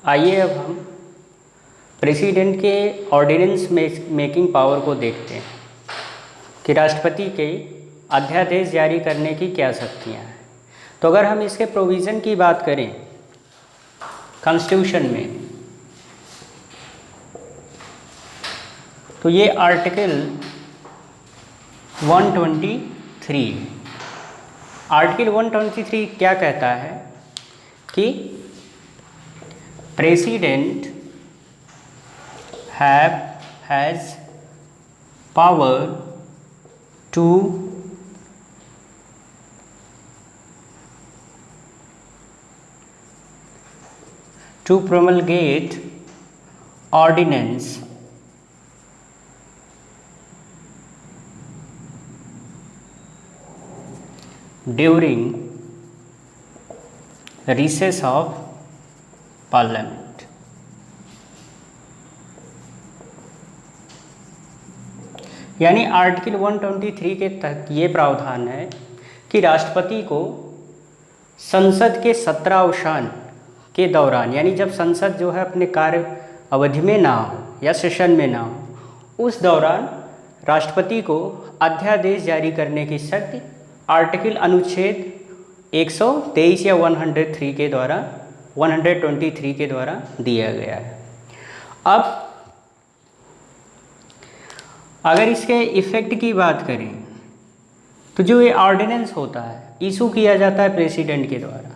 आइए अब हम प्रेसिडेंट के ऑर्डिनेंस मेकिंग पावर को देखते हैं कि राष्ट्रपति के अध्यादेश जारी करने की क्या शक्तियाँ हैं। तो अगर हम इसके प्रोविज़न की बात करें कॉन्स्टिट्यूशन में, तो ये आर्टिकल 123 आर्टिकल 123 क्या कहता है कि president has power to promulgate ordinance during recess of parliament। यानी आर्टिकल 123 के तहत ये प्रावधान है कि राष्ट्रपति को संसद के सत्रावसान के दौरान, यानी जब संसद जो है अपने कार्य अवधि में ना हो या सेशन में ना हो, उस दौरान राष्ट्रपति को अध्यादेश जारी करने की शक्ति आर्टिकल अनुच्छेद 123 या 103 के द्वारा 123 के द्वारा दिया गया है। अब अगर इसके इफ़ेक्ट की बात करें तो जो ये ऑर्डिनेंस होता है इशू किया जाता है प्रेसिडेंट के द्वारा,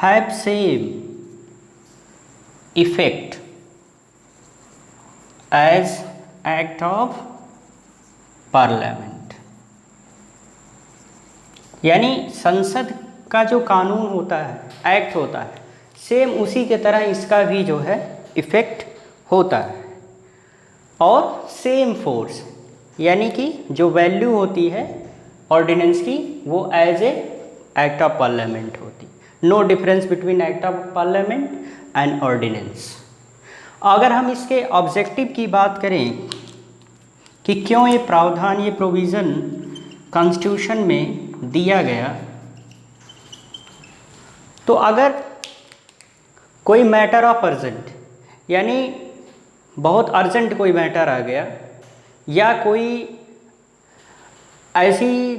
have same effect as act of parliament. यानी संसद का जो कानून होता है, एक्ट होता है, सेम उसी के तरह इसका भी जो है इफेक्ट होता है और सेम फोर्स, यानी कि जो वैल्यू होती है ऑर्डिनेंस की वो as a act of parliament होती। No difference between act of parliament and ordinance. अगर हम इसके ऑब्जेक्टिव की बात करें कि क्यों ये प्रावधान, ये प्रोविज़न कॉन्स्टिट्यूशन में दिया गया, तो अगर कोई मैटर ऑफ अर्जेंट, यानी बहुत अर्जेंट कोई मैटर आ गया या कोई ऐसी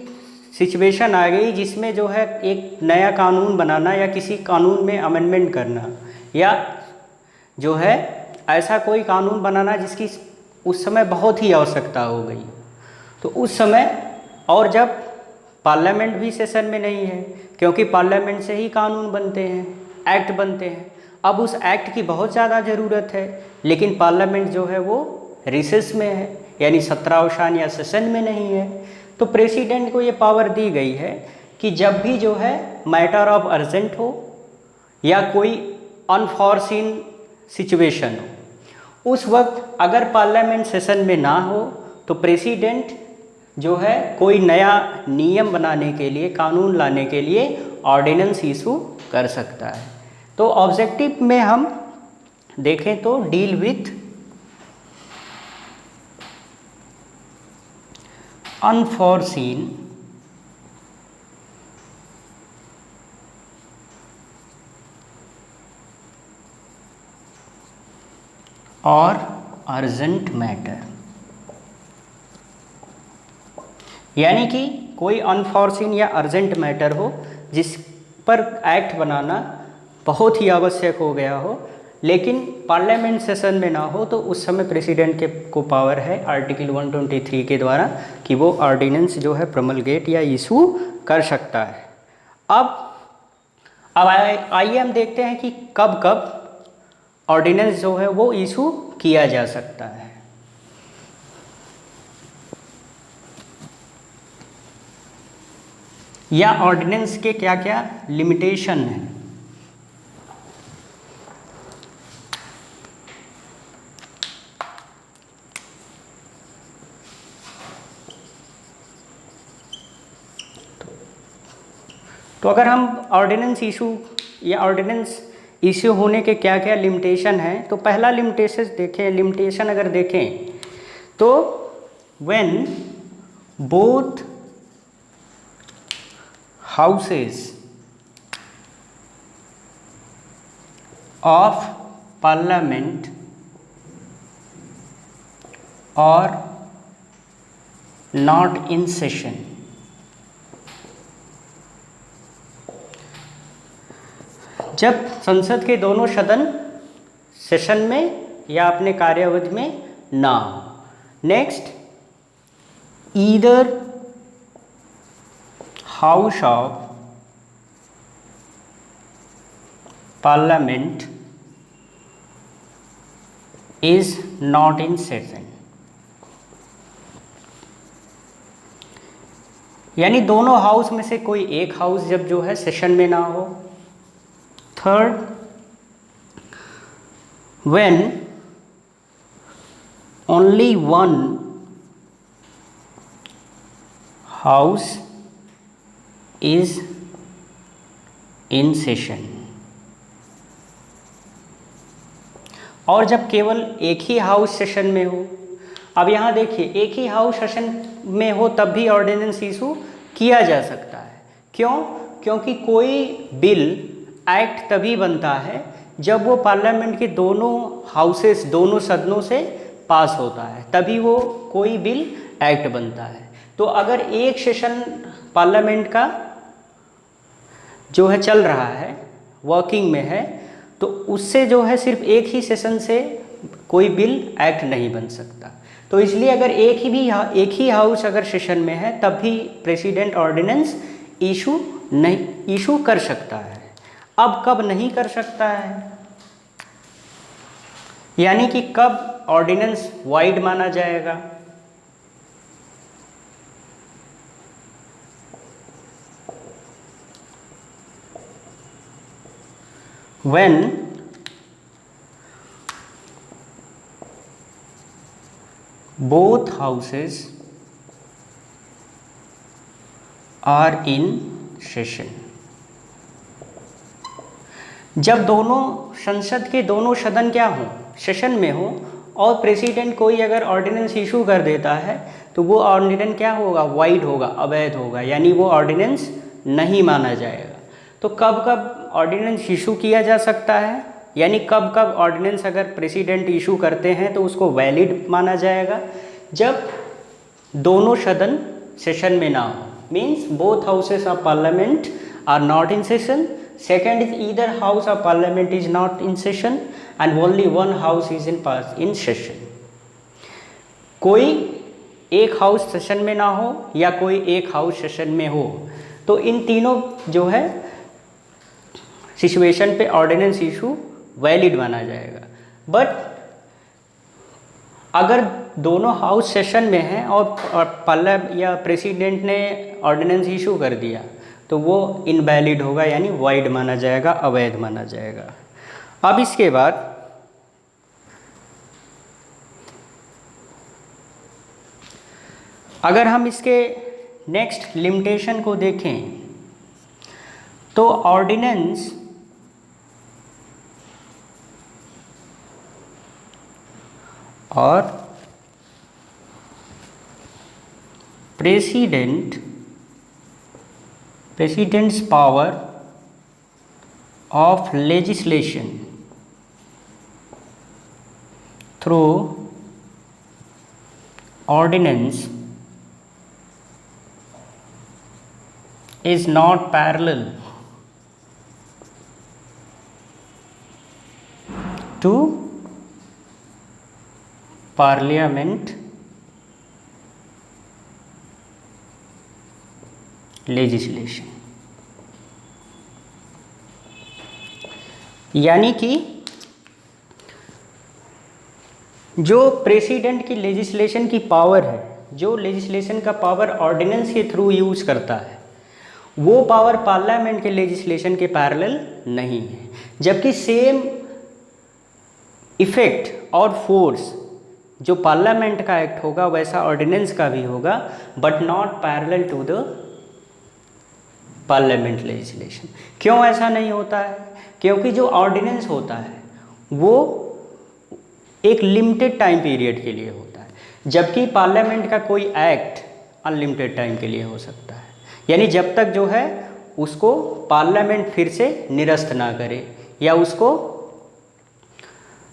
सिचुएशन आ गई जिसमें जो है एक नया कानून बनाना या किसी कानून में अमेंडमेंट करना या जो है ऐसा कोई कानून बनाना जिसकी उस समय बहुत ही आवश्यकता हो गई, तो उस समय, और जब पार्लियामेंट भी सेशन में नहीं है, क्योंकि पार्लियामेंट से ही कानून बनते हैं, एक्ट बनते हैं, अब उस एक्ट की बहुत ज़्यादा ज़रूरत है, लेकिन पार्लियामेंट जो है वो रिसेस में है, यानी सत्रावसान या सेशन में नहीं है, तो प्रेसिडेंट को ये पावर दी गई है कि जब भी जो है मैटर ऑफ अर्जेंट हो या कोई अनफॉर्सीन सिचुएशन हो, उस वक्त अगर पार्लियामेंट सेशन में ना हो तो प्रेसिडेंट जो है कोई नया नियम बनाने के लिए, कानून लाने के लिए ऑर्डिनेंस इशू कर सकता है। तो ऑब्जेक्टिव में हम देखें तो डील विथ अनफॉर्सीन और अर्जेंट मैटर, यानी कि कोई अनफॉर्सीन या अर्जेंट मैटर हो जिस पर एक्ट बनाना बहुत ही आवश्यक हो गया हो, लेकिन पार्लियामेंट सेशन में ना हो, तो उस समय प्रेसिडेंट के को पावर है आर्टिकल 123 के द्वारा कि वो ऑर्डिनेंस जो है प्रोमलगेट या इशू कर सकता है। अब आइए हम देखते हैं कि कब कब ऑर्डिनेंस जो है वो इशू किया जा सकता है। या ऑर्डिनेंस के क्या क्या लिमिटेशन हैं। तो अगर हम ऑर्डिनेंस इशू या ऑर्डिनेंस इश्यू होने के क्या क्या लिमिटेशन हैं, तो पहला लिमिटेशन अगर देखें तो when both houses of parliament और नॉट इन सेशन। जब संसद के दोनों सदन सेशन में या अपने कार्यावधि में ना हो। Next, either house of parliament is not in session, यानी दोनों हाउस में से कोई एक हाउस जब जो है सेशन में ना हो। Third, when only one house is in session, और जब केवल एक ही हाउस सेशन में हो। अब यहाँ देखिए, एक ही हाउस सेशन में हो तब भी ऑर्डिनेंस इशू किया जा सकता है। क्यों? क्योंकि कोई बिल एक्ट तभी बनता है जब वो पार्लियामेंट के दोनों हाउसेस, दोनों सदनों से पास होता है, तभी वो कोई बिल एक्ट बनता है। तो अगर एक सेशन पार्लियामेंट का जो है चल रहा है, वर्किंग में है, तो उससे जो है सिर्फ एक ही सेशन से कोई बिल एक्ट नहीं बन सकता। तो इसलिए अगर एक ही हाउस अगर सेशन में है तब भी प्रेसिडेंट ऑर्डिनेंस इशू कर सकता है। अब कब नहीं कर सकता है, यानी कि कब ऑर्डिनेंस वाइड माना जाएगा? When both houses are in session, जब दोनों संसद के दोनों सदन क्या हो, सेशन में हो, और प्रेसिडेंट कोई अगर ऑर्डिनेंस इशू कर देता है तो वो ऑर्डिनेंस क्या होगा? वाइड होगा, अवैध होगा, यानी वो ऑर्डिनेंस नहीं माना जाएगा। तो कब कब ऑर्डिनेंस इशू किया जा सकता है, यानी कब कब ऑर्डिनेंस अगर प्रेसिडेंट इशू करते हैं तो उसको वैलिड माना जाएगा? जब दोनों सदन सेशन में ना हो, means both houses of parliament are not in session. Second is either house of parliament is not in session and only one house is in session. कोई एक हाउस सेशन में ना हो या कोई एक हाउस सेशन में हो, तो इन तीनों जो है सिचुएशन पे ऑर्डिनेंस इशू वैलिड माना जाएगा। बट अगर दोनों हाउस सेशन में हैं और पार्लियामेंट या प्रेसिडेंट ने ऑर्डिनेंस इशू कर दिया तो वो इनवैलिड होगा, यानी वाइड माना जाएगा, अवैध माना जाएगा। अब इसके बाद अगर हम इसके नेक्स्ट लिमिटेशन को देखें तो ऑर्डिनेंस और president's power of legislation through ordinance is not parallel to parliament legislation, यानी कि जो प्रेसिडेंट की लेजिस्लेशन की पावर है, जो लेजिस्लेशन का पावर ऑर्डिनेंस के थ्रू यूज करता है, वो पावर पार्लियामेंट के लेजिस्लेशन के पैरेलल नहीं है। जबकि सेम इफेक्ट और फोर्स जो पार्लियामेंट का एक्ट होगा वैसा ऑर्डिनेंस का भी होगा, but not parallel to the parliament legislation. क्यों ऐसा नहीं होता है? क्योंकि जो ऑर्डिनेंस होता है वो एक लिमिटेड टाइम पीरियड के लिए होता है, जबकि पार्लियामेंट का कोई एक्ट अनलिमिटेड टाइम के लिए हो सकता है, यानी जब तक जो है उसको पार्लियामेंट फिर से निरस्त ना करे या उसको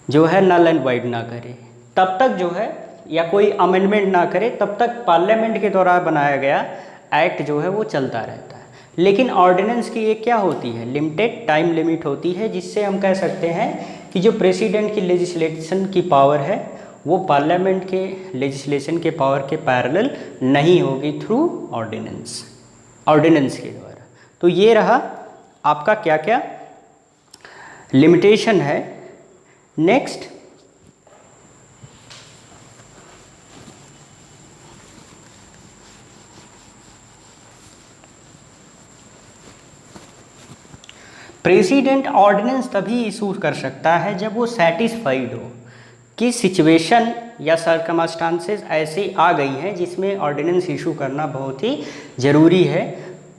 जो है नल एंड वाइड ना करे, तब तक जो है, या कोई अमेंडमेंट ना करे, तब तक पार्लियामेंट के द्वारा बनाया गया एक्ट जो है वो चलता रहता है। लेकिन ऑर्डिनेंस की एक क्या होती है, लिमिटेड टाइम लिमिट होती है, जिससे हम कह सकते हैं कि जो प्रेसिडेंट की लेजिस्लेशन की पावर है वो पार्लियामेंट के लेजिस्लेशन के पावर के पैरेलल नहीं होगी थ्रू ऑर्डिनेंस के द्वारा। तो ये रहा आपका क्या क्या लिमिटेशन है। नेक्स्ट, प्रेसिडेंट ऑर्डिनेंस तभी इशू कर सकता है जब वो सेटिस्फाइड हो कि सिचुएशन या सर्कमस्टांसेस ऐसी आ गई हैं जिसमें ऑर्डिनेंस इशू करना बहुत ही ज़रूरी है।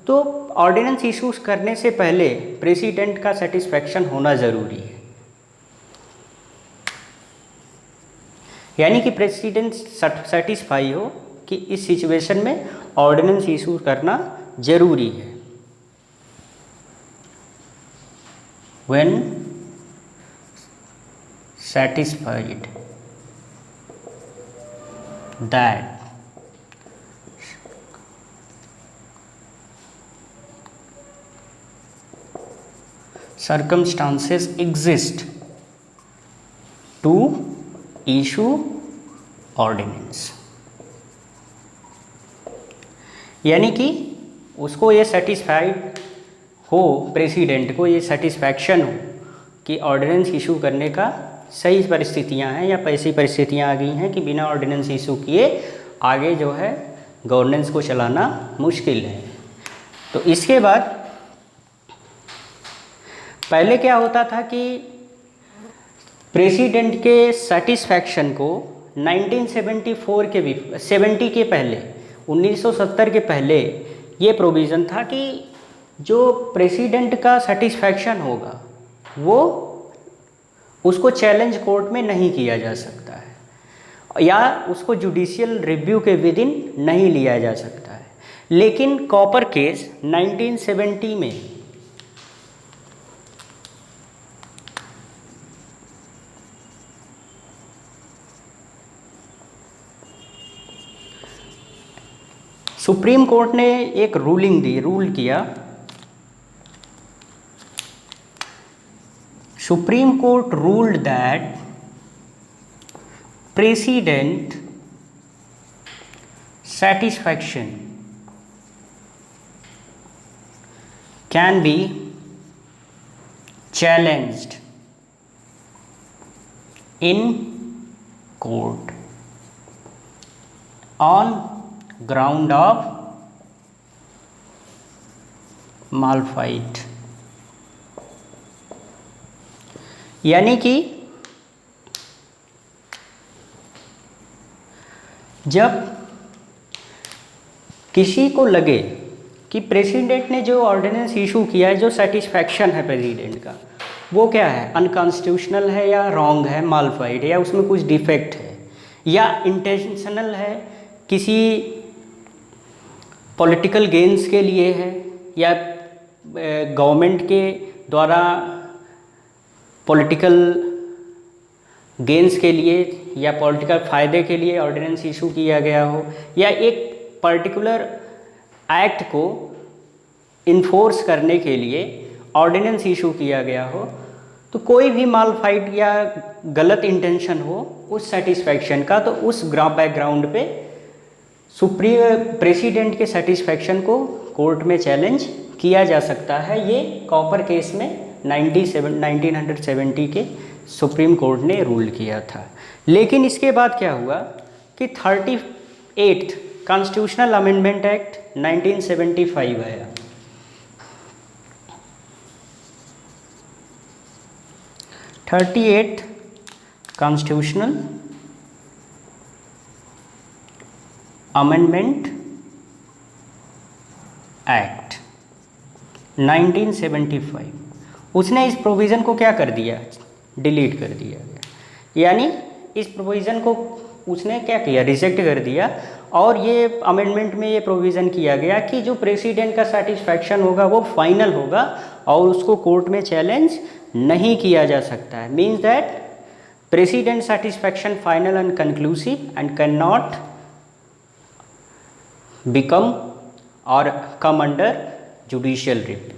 तो ऑर्डिनेंस इशू करने से पहले प्रेसिडेंट का सेटिस्फैक्शन होना ज़रूरी है, यानी कि प्रेसिडेंट सेटिस्फाई हो कि इस सिचुएशन में ऑर्डिनेंस इशू करना ज़रूरी है। When satisfied that circumstances exist to issue ordinance, यानी कि उसको ये सेटिस्फाइड हो, प्रेसिडेंट को ये सेटिस्फैक्शन हो कि ऑर्डिनेंस इशू करने का सही परिस्थितियां हैं या ऐसी परिस्थितियां आ गई हैं कि बिना ऑर्डिनेंस इशू किए आगे जो है गवर्नेंस को चलाना मुश्किल है। तो इसके बाद पहले क्या होता था कि प्रेसिडेंट के सेटिस्फैक्शन को 1974 के भी 70 के पहले 1970 के पहले ये प्रोविज़न था कि जो प्रेसिडेंट का सेटिस्फैक्शन होगा वो उसको चैलेंज कोर्ट में नहीं किया जा सकता है या उसको जुडिशियल रिव्यू के विद इन नहीं लिया जा सकता है। लेकिन कॉपर केस 1970 में सुप्रीम कोर्ट ने एक रूल किया। Supreme Court ruled that President satisfaction can be challenged in court on ground of malfight, यानी कि जब किसी को लगे कि प्रेसिडेंट ने जो ऑर्डिनेंस इशू किया है, जो सेटिस्फैक्शन है प्रेसिडेंट का, वो क्या है, अनकॉन्स्टिट्यूशनल है या रॉन्ग है, मालफाइड है या उसमें कुछ डिफेक्ट है या इंटेंशनल है, किसी पॉलिटिकल गेन्स के लिए है या गवर्नमेंट के द्वारा पॉलिटिकल गेन्स के लिए या पॉलिटिकल फ़ायदे के लिए ऑर्डिनेंस इशू किया गया हो, या एक पर्टिकुलर एक्ट को इन्फोर्स करने के लिए ऑर्डिनेंस इशू किया गया हो, तो कोई भी मालफाइड या गलत इंटेंशन हो उस सेटिस्फैक्शन का, तो उस बैकग्राउंड पे प्रेसिडेंट के सेटिस्फैक्शन को कोर्ट में चैलेंज किया जा सकता है। ये कॉपर केस में 1970 के सुप्रीम कोर्ट ने रूल किया था। लेकिन इसके बाद क्या हुआ कि 38th कॉन्स्टिट्यूशनल अमेंडमेंट एक्ट 1975 आया। कॉन्स्टिट्यूशनल अमेंडमेंट एक्ट 1975, उसने इस प्रोविज़न को क्या कर दिया, डिलीट कर दिया गया, यानी इस प्रोविज़न को उसने क्या किया, रिजेक्ट कर दिया। और ये अमेंडमेंट में ये प्रोविज़न किया गया कि जो प्रेसिडेंट का सेटिस्फैक्शन होगा वो फाइनल होगा और उसको कोर्ट में चैलेंज नहीं किया जा सकता है। Means that President satisfaction final and conclusive and cannot become or come under judicial review.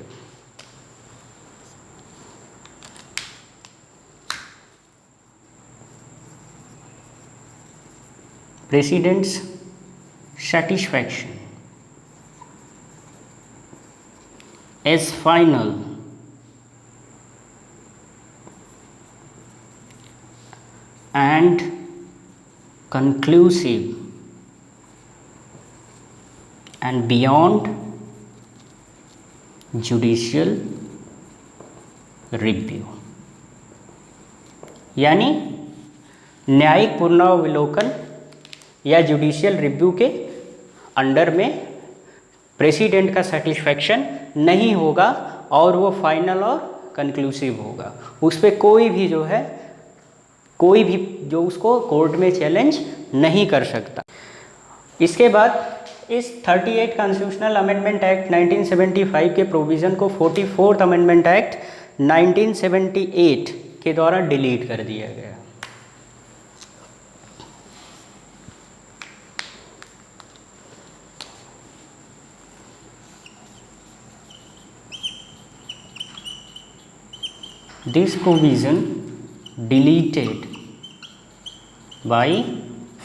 President's satisfaction as final and conclusive and beyond judicial review, यानी न्यायिक पुनरावलोकन या जुडिशियल रिव्यू के अंडर में प्रेसिडेंट का सेटिस्फैक्शन नहीं होगा और वो फाइनल और कंक्लूसिव होगा। उस पर कोई भी जो उसको कोर्ट में चैलेंज नहीं कर सकता। इसके बाद इस 38 कॉन्स्टिट्यूशनल अमेंडमेंट एक्ट 1975 के प्रोविज़न को 44th अमेंडमेंट एक्ट 1978 के द्वारा डिलीट कर दिया गया। This provision deleted by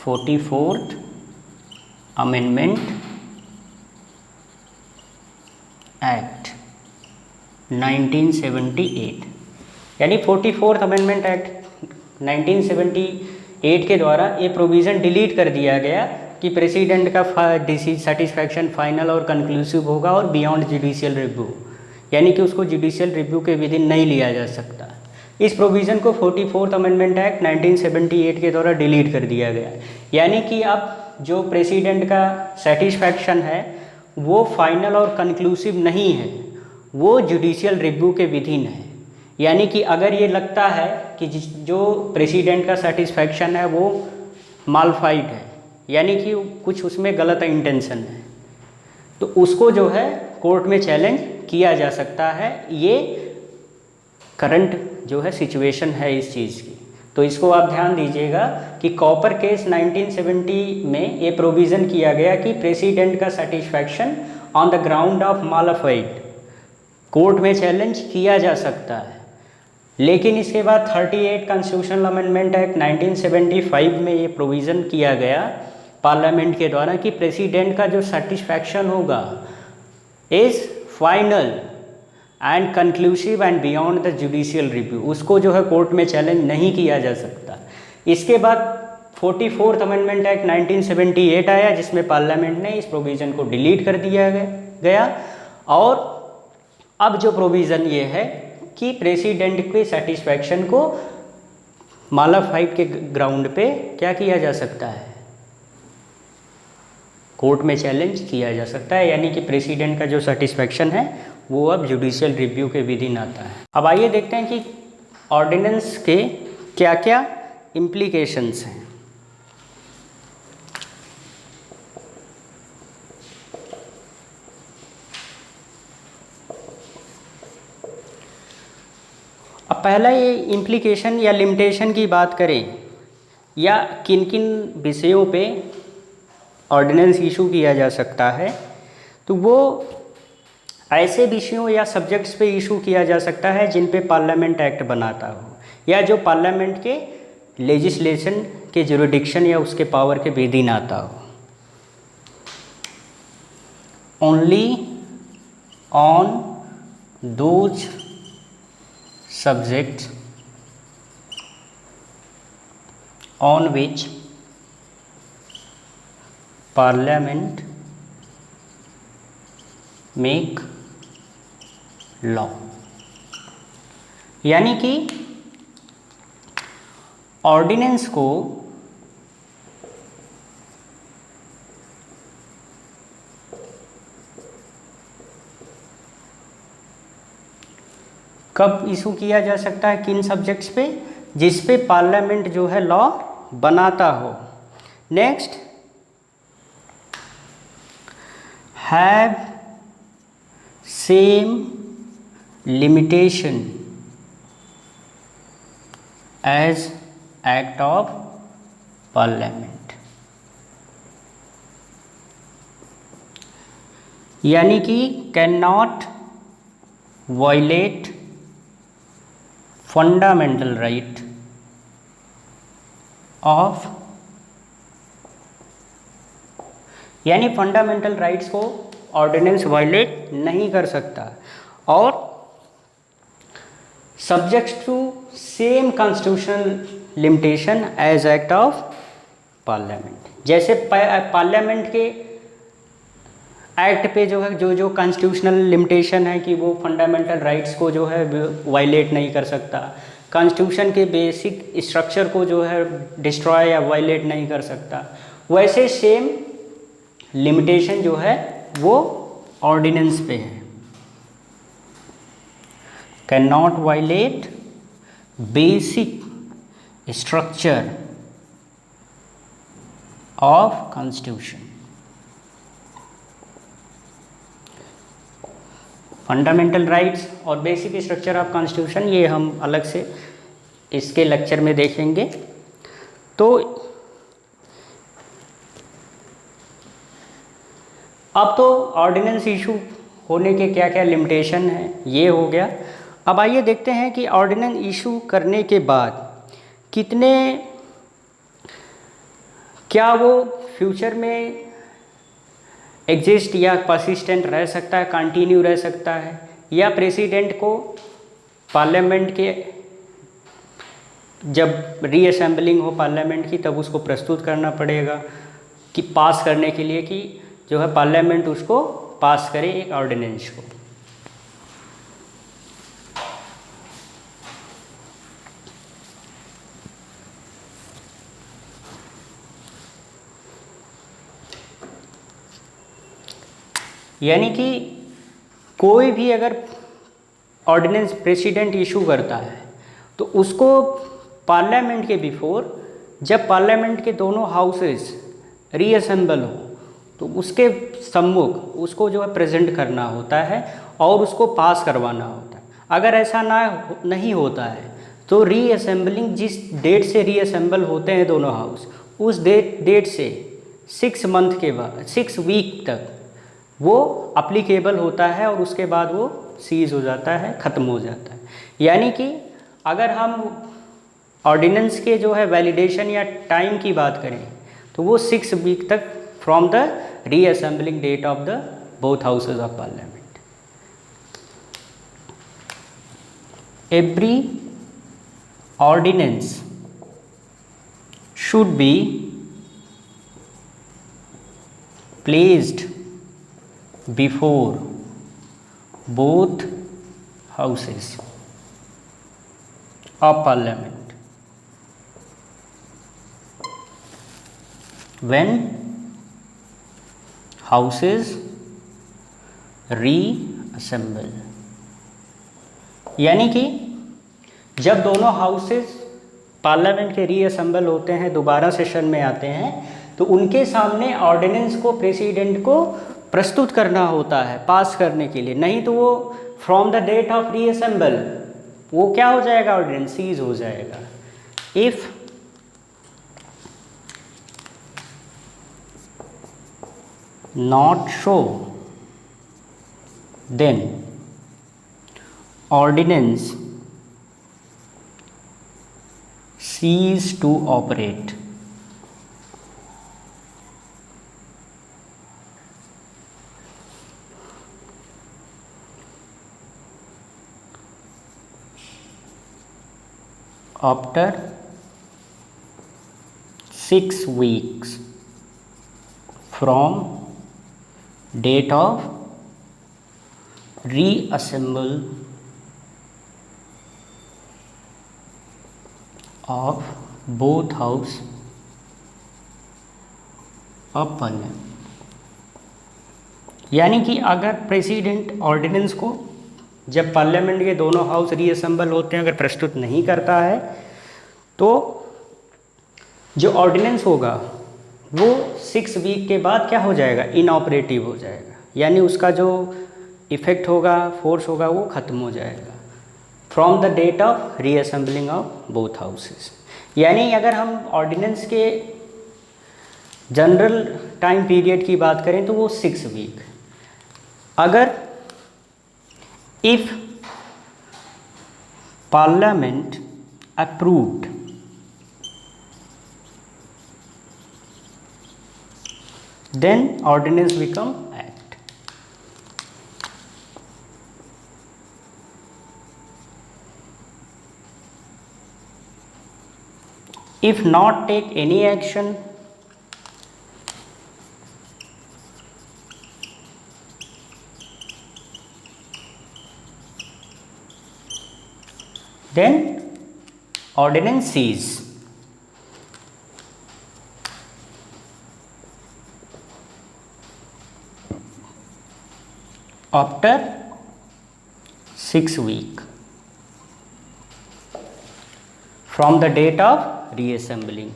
44th Amendment Act 1978, यानी 44th अमेंडमेंट एक्ट 1978 के द्वारा ये प्रोविज़न डिलीट कर दिया गया कि प्रेसिडेंट का सेटिस्फैक्शन फाइनल और कंक्लूसिव होगा और बियॉन्ड जुडिशियल रिव्यू, यानी कि उसको जुडिशियल रिव्यू के विदिन नहीं लिया जा सकता। इस प्रोविज़न को 44th अमेंडमेंट एक्ट 1978 के द्वारा डिलीट कर दिया गया, यानी कि अब जो प्रेसिडेंट का सेटिस्फैक्शन है वो फाइनल और कंक्लूसिव नहीं है, वो जुडिशियल रिव्यू के विदिन है। यानी कि अगर ये लगता है कि जो प्रेसिडेंट का सेटिस्फैक्शन है वो मालफाइड है, यानी कि कुछ उसमें गलत इंटेंशन है, तो उसको जो है कोर्ट में चैलेंज किया जा सकता है। ये करंट जो है सिचुएशन है इस चीज़ की, तो इसको आप ध्यान दीजिएगा कि कॉपर केस 1970 में ये प्रोविज़न किया गया कि प्रेसिडेंट का satisfaction on the ground of malafide court में चैलेंज किया जा सकता है। लेकिन इसके बाद 38 कॉन्स्टिट्यूशनल अमेंडमेंट एक्ट 1975 में ये प्रोविज़न किया गया पार्लियामेंट के द्वारा कि प्रेसिडेंट का जो सेटिस्फैक्शन होगा is final and conclusive and beyond the judicial review, उसको जो है कोर्ट में चैलेंज नहीं किया जा सकता। इसके बाद 44th अमेंडमेंट एक्ट 1978 आया जिसमें पार्लियामेंट ने इस प्रोविज़न को डिलीट कर दिया गया और अब जो प्रोविज़न ये है कि प्रेसिडेंट के सेटिस्फैक्शन को मालाफाइड के ग्राउंड पे क्या किया जा सकता है, कोर्ट में चैलेंज किया जा सकता है, यानी कि प्रेसिडेंट का जो सेटिस्फैक्शन है वो अब जुडिशियल रिव्यू के विदिन आता है। अब आइए देखते हैं कि ऑर्डिनेंस के क्या क्या इम्प्लीकेशंस हैं। अब पहला ये इम्प्लीकेशन या लिमिटेशन की बात करें या किन किन विषयों पे ऑर्डिनेंस इशू किया जा सकता है, तो वो ऐसे विषयों या सब्जेक्ट्स पे इशू किया जा सकता है जिन पे पार्लियामेंट एक्ट बनाता हो या जो पार्लियामेंट के लेजिस्लेशन के जुरिडिक्शन या उसके पावर के विदिन आता हो। Only on those subjects on which parliament make law, यानी कि ऑर्डिनेंस को कब इशू किया जा सकता है, किन सब्जेक्ट्स पे, जिस पे पार्लियामेंट जो है लॉ बनाता हो। Next, have same limitation as act of parliament. यानी कि can not violate fundamental right of, यानी फंडामेंटल राइट्स को ऑर्डिनेंस वायलेट नहीं कर सकता, और subject to same constitutional limitation as act of parliament. जैसे पार्लियामेंट के एक्ट पे जो है जो कॉन्स्टिट्यूशनल लिमिटेशन है कि वो फंडामेंटल राइट्स को जो है वायलेट नहीं कर सकता, कॉन्स्टिट्यूशन के बेसिक स्ट्रक्चर को जो है डिस्ट्रॉय या वायलेट नहीं कर सकता, वैसे सेम लिमिटेशन जो है वो ऑर्डिनेंस पे है। Can not violate basic structure of constitution. Fundamental rights और बेसिक स्ट्रक्चर ऑफ कॉन्स्टिट्यूशन ये हम अलग से इसके लेक्चर में देखेंगे। तो अब तो ऑर्डिनेंस इशू होने के क्या क्या लिमिटेशन हैं ये हो गया। अब आइए देखते हैं कि ऑर्डिनेंस इशू करने के बाद कितने, क्या वो फ्यूचर में एग्जिस्ट या परसिस्टेंट रह सकता है, कंटिन्यू रह सकता है, या प्रेसिडेंट को पार्लियामेंट के जब रीअसेंबलिंग हो पार्लियामेंट की तब उसको प्रस्तुत करना पड़ेगा कि पास करने के लिए कि जो है पार्लियामेंट उसको पास करे एक ऑर्डिनेंस को। यानी कि कोई भी अगर ऑर्डिनेंस प्रेसिडेंट इशू करता है तो उसको पार्लियामेंट के बिफोर, जब पार्लियामेंट के दोनों हाउसेस रीअसेंबल हो तो उसके सम्मुख उसको जो है प्रेजेंट करना होता है और उसको पास करवाना होता है। अगर ऐसा नहीं होता है तो रीअसेंबलिंग जिस डेट से रीअसेंबल होते हैं दोनों हाउस, उस डेट से 6 मंथ के बाद 6 वीक तक वो अप्लीकेबल होता है और उसके बाद वो सीज हो जाता है, ख़त्म हो जाता है। यानी कि अगर हम ऑर्डिनेंस के जो है वैलिडेशन या टाइम की बात करें तो वो 6 वीक तक from the reassembling date of the both houses of parliament. Every ordinance should be placed before both houses of parliament when houses reassemble। यानी कि जब दोनों हाउसेस पार्लियामेंट के रीअसेंबल होते हैं, दोबारा सेशन में आते हैं, तो उनके सामने ऑर्डिनेंस को प्रेसिडेंट को प्रस्तुत करना होता है पास करने के लिए, नहीं तो वो from the date of reassemble वो क्या हो जाएगा, ऑर्डिनेंस सीज हो जाएगा। If not show then ordinance cease to operate. After 6 weeks from date of reassemble of both house of parliament। यानी कि अगर प्रेसिडेंट ऑर्डिनेंस को जब पार्लियामेंट के दोनों हाउस रीअसेंबल होते हैं अगर प्रस्तुत नहीं करता है तो जो ऑर्डिनेंस होगा वो 6 वीक के बाद क्या हो जाएगा, इनऑपरेटिव हो जाएगा। यानी उसका जो इफ़ेक्ट होगा, फोर्स होगा, वो ख़त्म हो जाएगा from the date of reassembling of both houses. यानी अगर हम ऑर्डिनेंस के जनरल टाइम पीरियड की बात करें तो वो 6 वीक। अगर if parliament approved then ordinance become act. If not take any action, then ordinance cease. After 6 week from the date of reassembling।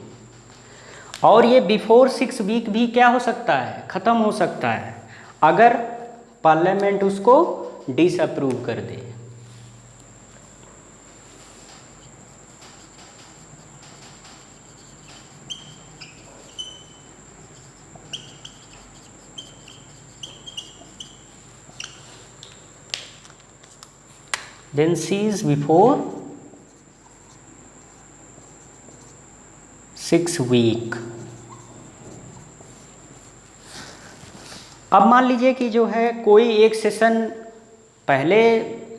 और ये बिफोर 6 वीक भी क्या हो सकता है, ख़त्म हो सकता है अगर पार्लियामेंट उसको डिसअप्रूव कर दे। Then cease before 6 week। अब मान लीजिए कि जो है कोई एक सेशन पहले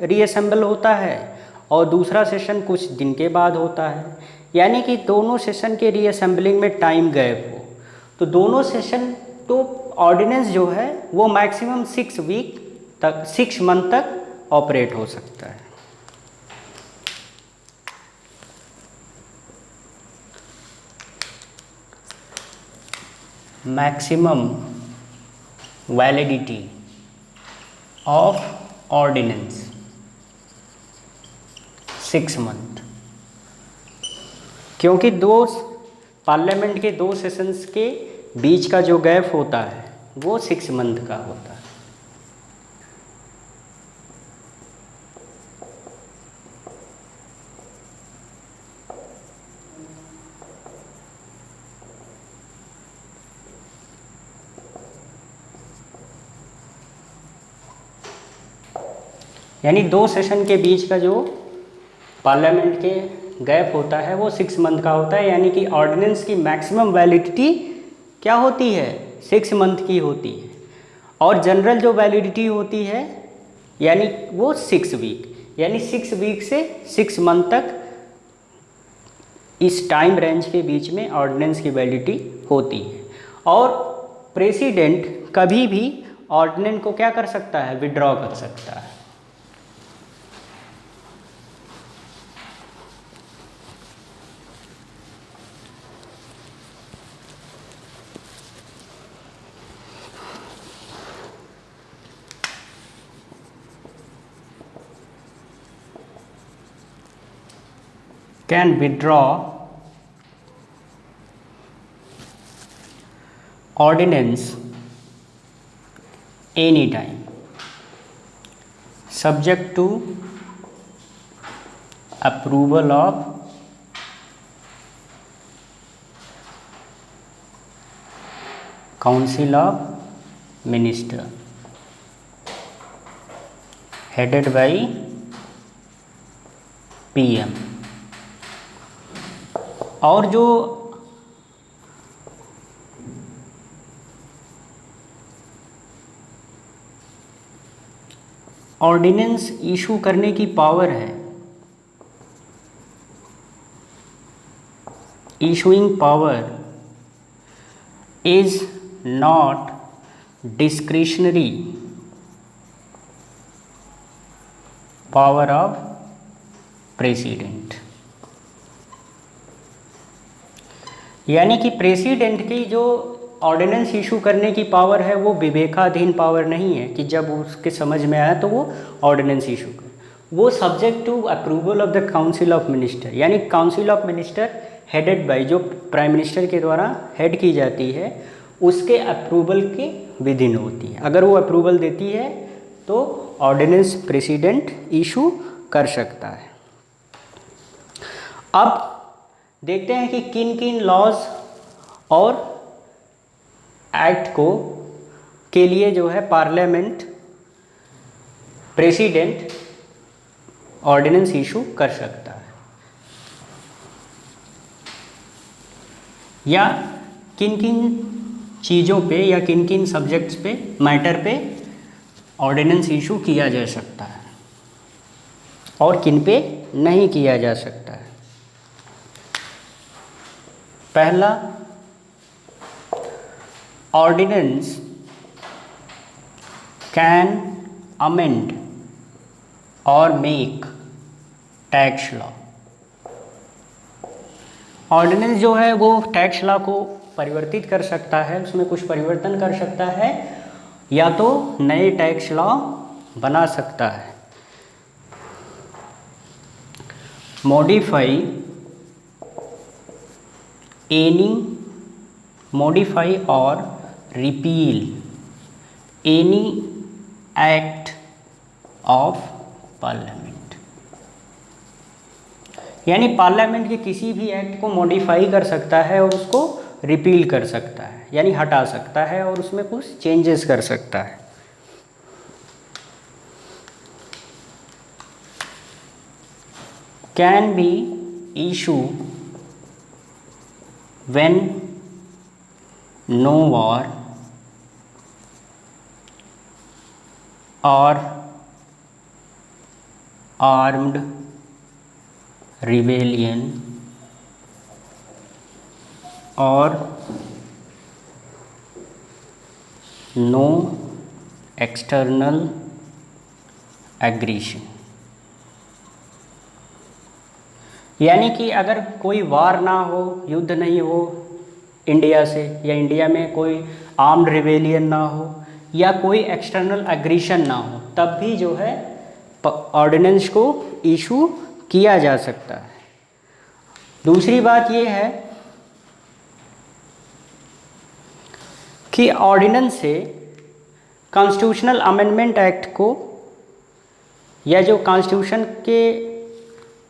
रीअसेंबल होता है और दूसरा सेशन कुछ दिन के बाद होता है, यानी कि दोनों सेशन के रीअसेंबलिंग में टाइम गैप हो, तो दोनों सेशन तो ऑर्डिनेंस जो है वो मैक्सिमम 6 वीक तक 6 मंथ तक ऑपरेट हो सकता है। Maximum validity of ordinance 6 month, क्योंकि पार्लियामेंट के 2 सेशंस के बीच का जो गैप होता है वो 6 मंथ का होता है। यानी 2 सेशन के बीच का जो पार्लियामेंट के गैप होता है वो 6 मंथ का होता है, यानी कि ऑर्डिनेंस की मैक्सिमम वैलिडिटी क्या होती है, 6 मंथ की होती है। और जनरल जो वैलिडिटी होती है यानी वो 6 वीक, यानी 6 वीक से 6 मंथ तक इस टाइम रेंज के बीच में ऑर्डिनेंस की वैलिडिटी होती है। और प्रेसिडेंट कभी भी ऑर्डिनेंस को क्या कर सकता है, विड्रॉ कर सकता है। Can withdraw ordinance anytime subject to approval of Council of Minister headed by PM। और जो ऑर्डिनेंस इशू करने की पावर है, issuing power is not discretionary power of president. यानी कि प्रेसिडेंट की जो ऑर्डिनेंस इशू करने की पावर है वो विवेकाधीन पावर नहीं है कि जब उसके समझ में आया तो वो ऑर्डिनेंस इशू करे, वो subject to approval of the council of minister. यानी council of minister headed by, जो प्राइम मिनिस्टर के द्वारा हेड की जाती है, उसके अप्रूवल के विधिन होती है। अगर वो अप्रूवल देती है तो ऑर्डिनेंस प्रेसिडेंट इशू कर सकता है। अब देखते हैं कि किन किन लॉज और एक्ट को के लिए जो है पार्लियामेंट प्रेसिडेंट ऑर्डिनेंस इशू कर सकता है, या किन किन चीज़ों पे या किन किन सब्जेक्ट्स पे मैटर पे ऑर्डिनेंस इशू किया जा सकता है और किन पे नहीं किया जा सकता है। पहला, ऑर्डिनेंस कैन अमेंड और मेक टैक्स लॉ। ऑर्डिनेंस जो है वो टैक्स लॉ को परिवर्तित कर सकता है, उसमें कुछ परिवर्तन कर सकता है, या तो नए टैक्स लॉ बना सकता है। मॉडिफाई और repeal any act of parliament, यानी पार्लियामेंट के किसी भी एक्ट को मॉडिफाई कर सकता है और उसको रिपील कर सकता है, यानी हटा सकता है और उसमें कुछ चेंजेस कर सकता है। Can be issue when no war or armed rebellion or no external aggression, यानी कि अगर कोई वार ना हो, युद्ध नहीं हो इंडिया से, या इंडिया में कोई आर्म्ड रिबेलियन ना हो, या कोई एक्सटर्नल एग्रेशन ना हो, तब भी जो है ऑर्डिनेंस को इशू किया जा सकता है। दूसरी बात ये है कि ऑर्डिनेंस से कॉन्स्टिट्यूशनल अमेंडमेंट एक्ट को, या जो कॉन्स्टिट्यूशन के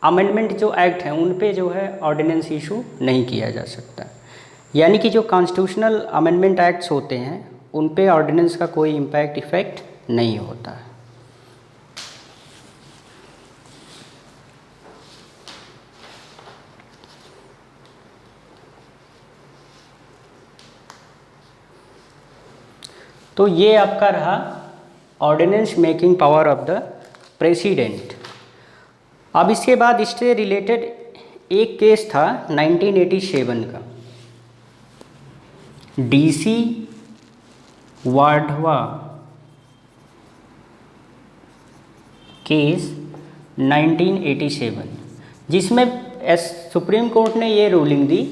अमेंडमेंट जो एक्ट हैं उन पे जो है ऑर्डिनेंस इशू नहीं किया जा सकता, यानी कि जो कॉन्स्टिट्यूशनल अमेंडमेंट एक्ट्स होते हैं उन पे ऑर्डिनेंस का कोई इम्पैक्ट इफ़ेक्ट नहीं होता है। तो ये आपका रहा ordinance making power of the president. अब इसके बाद इससे रिलेटेड एक केस था 1987 का, डीसी वाधवा केस 1987, जिसमें सुप्रीम कोर्ट ने ये रूलिंग दी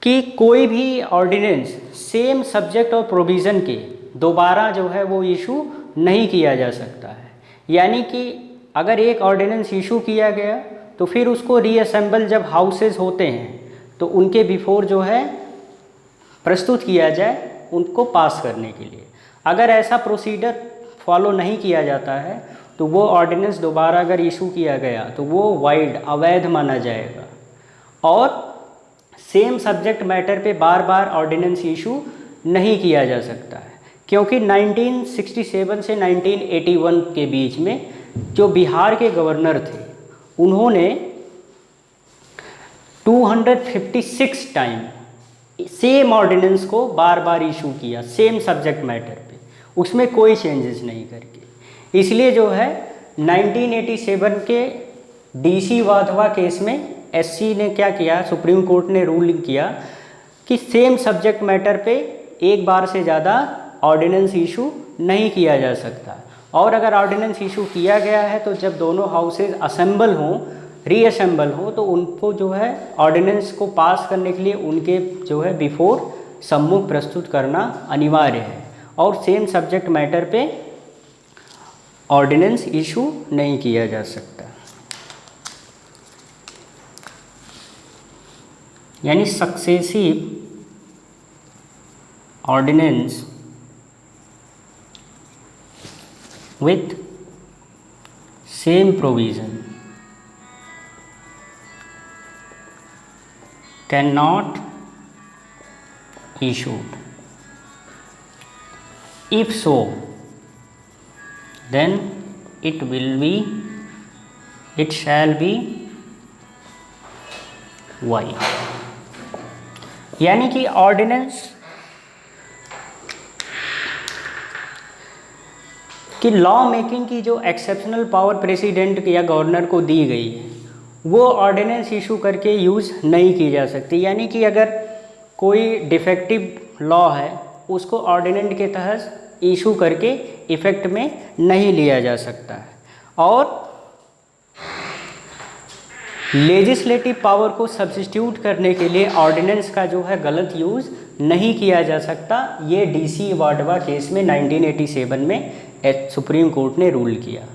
कि कोई भी ऑर्डिनेंस सेम सब्जेक्ट और प्रोविज़न के दोबारा जो है वो इशू नहीं किया जा सकता है। यानी कि अगर एक ऑर्डिनेंस इशू किया गया तो फिर उसको रीअसेंबल जब हाउसेज होते हैं तो उनके बिफोर जो है प्रस्तुत किया जाए उनको पास करने के लिए। अगर ऐसा प्रोसीजर फॉलो नहीं किया जाता है तो वो ऑर्डिनेंस दोबारा अगर इशू किया गया तो वो वाइड अवैध माना जाएगा, और सेम सब्जेक्ट मैटर पे बार बार ऑर्डिनेंस इशू नहीं किया जा सकता है, क्योंकि 1967 से 1981 के बीच में जो बिहार के गवर्नर थे उन्होंने 256 टाइम सेम ऑर्डिनेंस को बार बार इशू किया सेम सब्जेक्ट मैटर पे, उसमें कोई चेंजेस नहीं करके। इसलिए जो है 1987 के डीसी वाधवा केस में एससी ने क्या किया, सुप्रीम कोर्ट ने रूलिंग किया कि सेम सब्जेक्ट मैटर पे एक बार से ज़्यादा ऑर्डिनेंस इशू नहीं किया जा सकता, और अगर ऑर्डिनेंस इशू किया गया है तो जब दोनों हाउसेज असेंबल हों, रीअसेंबल हो, तो उनको जो है ऑर्डिनेंस को पास करने के लिए उनके जो है बिफोर सम्मुख प्रस्तुत करना अनिवार्य है, और सेम सब्जेक्ट मैटर पे ऑर्डिनेंस इशू नहीं किया जा सकता। यानी successive ordinance with same provision can not issued. If so, then it shall be y. यानी कि ऑर्डिनेंस कि लॉ मेकिंग की जो एक्सेप्शनल पावर प्रेसिडेंट या गवर्नर को दी गई है वो ऑर्डिनेंस इशू करके यूज़ नहीं की जा सकती। यानी कि अगर कोई डिफेक्टिव लॉ है उसको ऑर्डिनेंस के तहत इशू करके इफ़ेक्ट में नहीं लिया जा सकता है। और लेजिस्लेटिव पावर को सब्स्टिट्यूट करने के लिए ऑर्डिनेंस का जो है गलत यूज़ नहीं किया जा सकता। ये DC वाडवा केस में 1987 में सुप्रीम कोर्ट ने रूल किया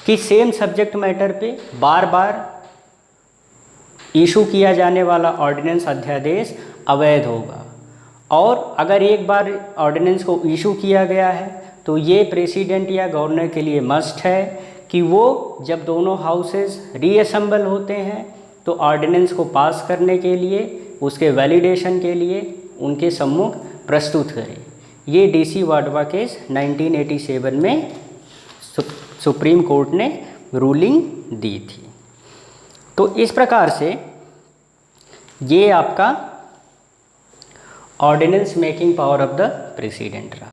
कि सेम सब्जेक्ट मैटर पे बार बार इशू किया जाने वाला ऑर्डिनेंस अध्यादेश अवैध होगा। और अगर एक बार ऑर्डिनेंस को इशू किया गया है तो ये प्रेसिडेंट या गवर्नर के लिए मस्ट है कि वो जब दोनों हाउसेस रीअसेंबल होते हैं तो ऑर्डिनेंस को पास करने के लिए उसके वैलिडेशन के लिए उनके सम्मुख प्रस्तुत करें। ये DC वाडवा केस 1987 में सुप्रीम कोर्ट ने रूलिंग दी थी। तो इस प्रकार से ये आपका ordinance making power of the president रहा।